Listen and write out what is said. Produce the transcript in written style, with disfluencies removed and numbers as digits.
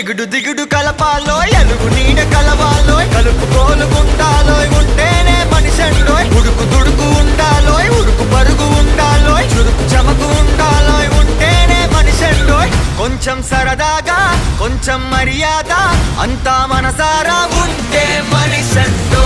ఎగుడు దిగుడు కలపాలో ఎలుగు నీడ కలవాలో కలుపుకోలు గుండాలో ఉంటేనే మనిషండో ఉడుకు దుడుకు ఉండాలో ఉడుకు పరుగు ఉండాలో చురుకు చమకు ఉండాలో ఉంటేనే మనిషండో కొంచెం సరదాగా కొంచెం మర్యాద అంతా మనసారా ఉంటే మనిషండో